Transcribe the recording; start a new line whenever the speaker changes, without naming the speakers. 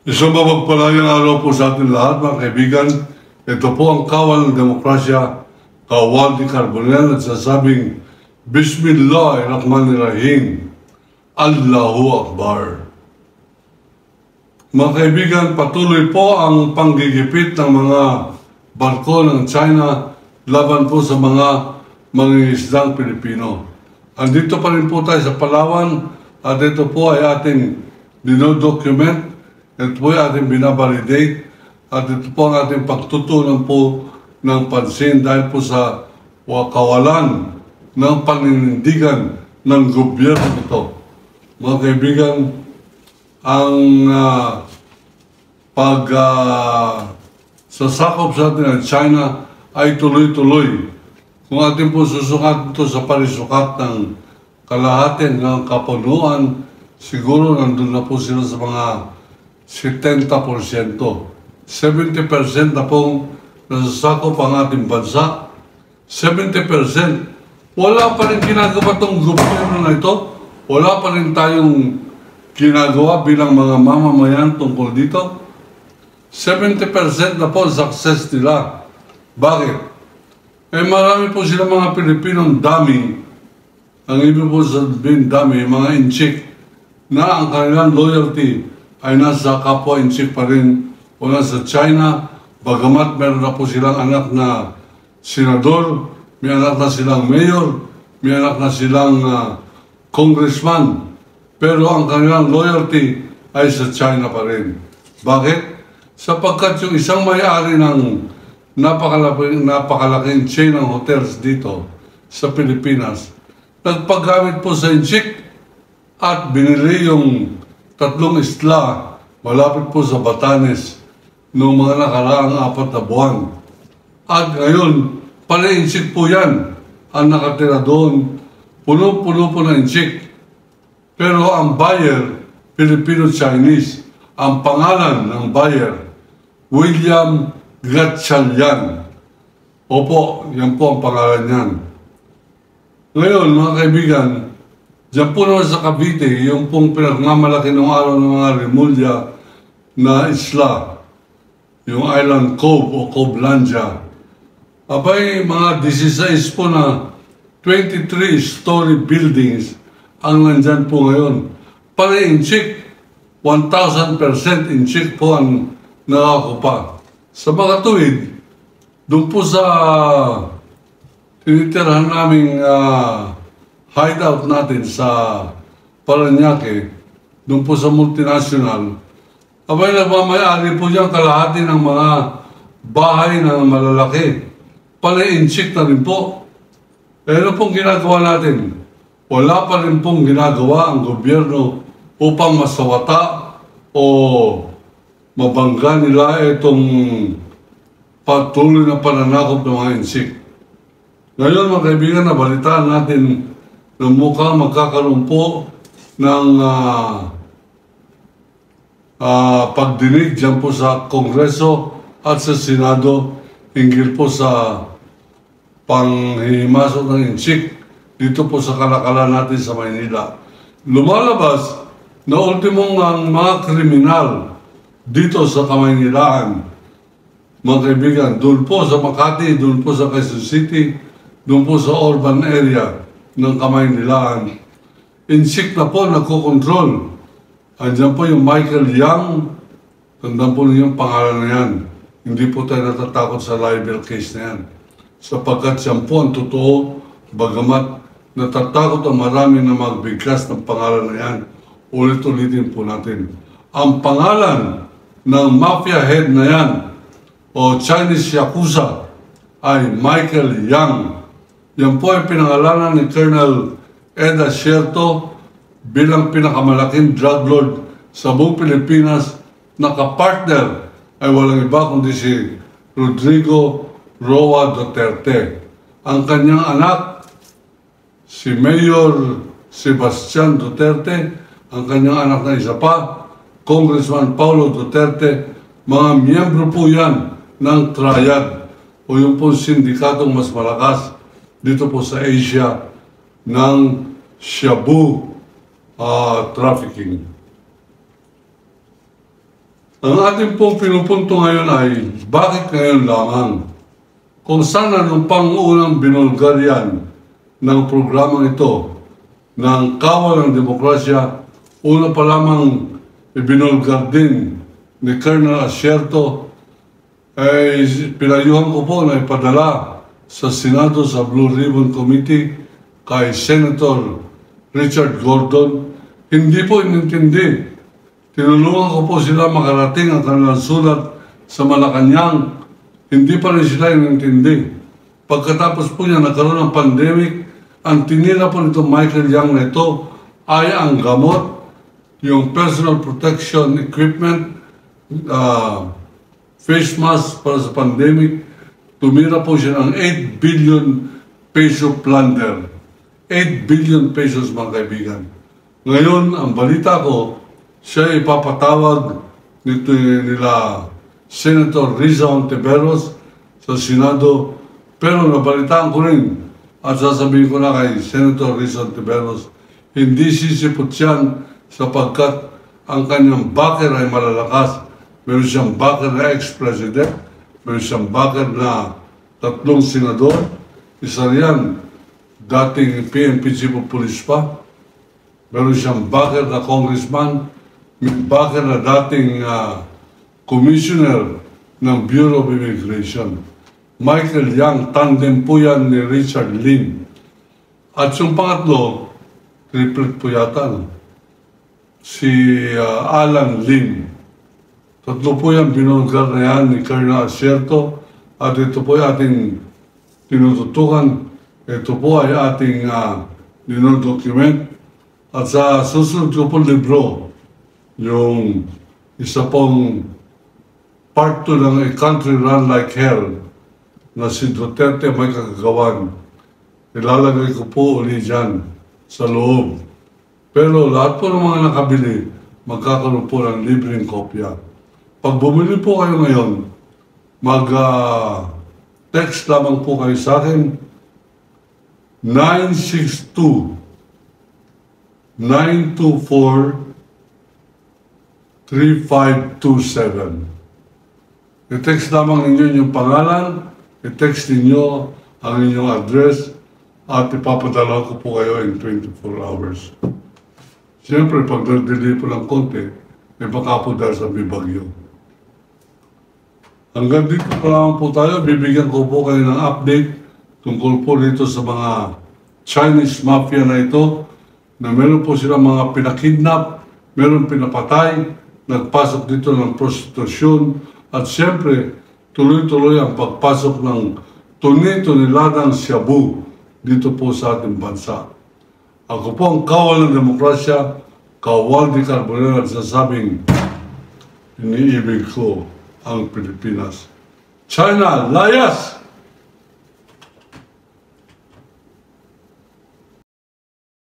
Isang mapagpalayang araw po sa ating lahat, mga kaibigan. Ito po ang kawal ng demokrasya, kawal ni Carbonell at sasabing, Bismillahirrahmanirrahim, Allahu Akbar. Mga kaibigan, patuloy po ang panggigipit ng mga barko ng China laban po sa mga mangingisdang Pilipino. Andito pa rin po tayo sa Palawan at ito po ay ating dinodocument. Ito po ay ating binabalidate at ito po ang ating pagtutunan po ng pansin dahil po sa kawalan ng paninindigan ng gobyerno ito. Mga kaibigan, ang sasakop sa atin ng China ay tuloy-tuloy. Kung atin po susukat ito sa palisukat ng kalahati ng kapunuan, siguro nandun na po sila sa mga 70%. 70% na pong nasasakop ang ating bansa. 70%. Wala pa rin ginagawa itong gobyerno na ito. Wala pa rin tayong ginagawa bilang mga mamamayan tungkol dito. 70% na po success nila. Bakit? Eh marami po sila mga Pilipinong dami. Ang ibig po sabihin dami, mga inchik na ang kanilang loyalty ay nasa kapwa inchik pa rin o nasa China, bagamat meron na po silang anak na senador, may anak na silang mayor, may anak na silang congressman, pero ang kanilang loyalty ay sa China pa rin. Bakit? Sapagkat yung isang may-ari ng napakalaking chain ng hotels dito sa Pilipinas, nagpagamit po sa inchik at binili yung 3 isla malapit po sa Batanes noong mga nakaraang 4 na buwan. At ngayon, pala-insik po yan ang nakatira doon. Puno-puno po na insik. Pero ang buyer, Filipino-Chinese, ang pangalan ng buyer, William Gatchalian. Opo, yan po ang pangalan niyan. Ngayon, mga kaibigan, diyan po naman sa Cavite, yung pong pinagmamalaki ng araw ng mga Rimulya na isla, yung Island Cove o Covelandia. Abay, mga 16 po na 23-story buildings ang nandyan po ngayon. Para inchik, 1,000% inchik po ang nakakupa. Sa mga tuwid, doon po sa tinitirahan naming hideout natin sa Parañaque, doon po sa multinational, abay nagmamayari po dyan kalahati ng mga bahay na malalaki. Pala-inchik na rin po. Ano pong ginagawa natin? Wala pa rin pong ginagawa ang gobyerno upang masawata o mabangga nila itong patuloy na pananakop ng mga inchik. Ngayon mga kaibigan, nabalitaan natin na mukhang magkakaroon po ng pagdinig dyan po sa Kongreso at sa Senado hinggil po sa panghihimasok ng inchik dito po sa kalakalan natin sa Maynila. Lumalabas na ultimong ang mga kriminal dito sa Kamaynilaan. Mga kaibigan, doon po sa Makati, doon po sa Quezon City, doon po sa urban area ng Kamaynilaan. Inchik na po nagkokontrol. Andiyan po yung Michael Yang. Tandaan po niyo yung pangalan na yan. Hindi po tayo natatakot sa libel case na yan. Sapagkat yan po ang totoo, bagamat natatakot ang marami na magbigkas ng pangalan na yan. Ulit-ulitin po natin. Ang pangalan ng mafia head na yan o Chinese Yakuza ay Michael Yang. Yan po ay pinangalanan ni Colonel Ed Asierto bilang pinakamalaking drug lord sa buong Pilipinas na kapartner ay walang iba kundi si Rodrigo Roa Duterte. Ang kanyang anak, si Mayor Sebastian Duterte, ang kanyang anak na isa pa, Congressman Paulo Duterte, mga miyembro po yan ng Triad o yung po sindikatong mas malakas dito po sa Asia ng Shabu trafficking. Ang ating pong pinupunto ngayon ay bakit ngayon lamang? Kung sana nung pangunang binulgar yan ng programang ito ng kawal ng demokrasya, una pa lamang ibinulgar din ni Colonel Asierto, ay pinayuhan ko po na ipadala sa Senado sa Blue Ribbon Committee kay Senator Richard Gordon. Hindi po inintindi. Tinulungan ko po sila makarating ang kanilang sulat sa Malacanang. Hindi pa rin sila inintindi. Pagkatapos po niya nagkaroon ng pandemic, ang tinira po nito Michael Yang na ito ay ang gamot, yung personal protection equipment, face mask para sa pandemic. Tumira po siya ng 8 billion peso plunder. 8 billion pesos mga kaibigan. Ngayon, ang balita ko, siya ipapatawag nila Senator Riza Ontiveros sa Senado. Pero nabalitaan ko rin at sasabihin ko na kay Senator Riza Ontiveros, hindi sisipot yan sapagkat ang kanyang backer ay malalakas. Meron siyang backer na ex-president, meron siyang backer na 3 senador, isa riyan, dating PNP Chief of Police pa, meron siyang backer na congressman, may backer na dating commissioner ng Bureau of Immigration. Michael Yang, tandem po yan ni Richard Lin. At yung pangatlo, triplet po yata, si Alan Lim. Tatlo po yan, binulgar na yan ni Colonel Asierto. At ito po ay ating tinututukan. Ito po ay ating dinodocument. At sa susunod ko po libro, yung isa pong part 2 ng A Country Run Like Hell na si Duterte may kagagawan. Ilalagay ko po ulit dyan sa loob. Pero lahat po ng mga nakabili, magkakaroon po ng libreng kopya. Pag bumili po kayo ngayon, mag-text lamang po kayo sa akin, 962-924-3527. I-text lamang ninyo yung pangalan, i-text ninyo ang inyong address, at ipapadala ko po kayo in 24 hours. Siyempre, pag nag-delay po ng konti, may baka po dahil sa may bagyo. Hanggang dito pa lang po tayo, bibigyan ko po kayo ng update tungkol po dito sa mga Chinese mafia na ito, na meron po sila mga pinakidnap, meron pinapatay, nagpasok dito ng prostitusyon, at siyempre, tuloy-tuloy ang pagpasok ng tuni-tuniladang shabu dito po sa ating bansa. Ako po ang kawal ng demokrasya, Kawal de Carbonera, at sasabing, iniibig ko ang Pilipinas. China, layas!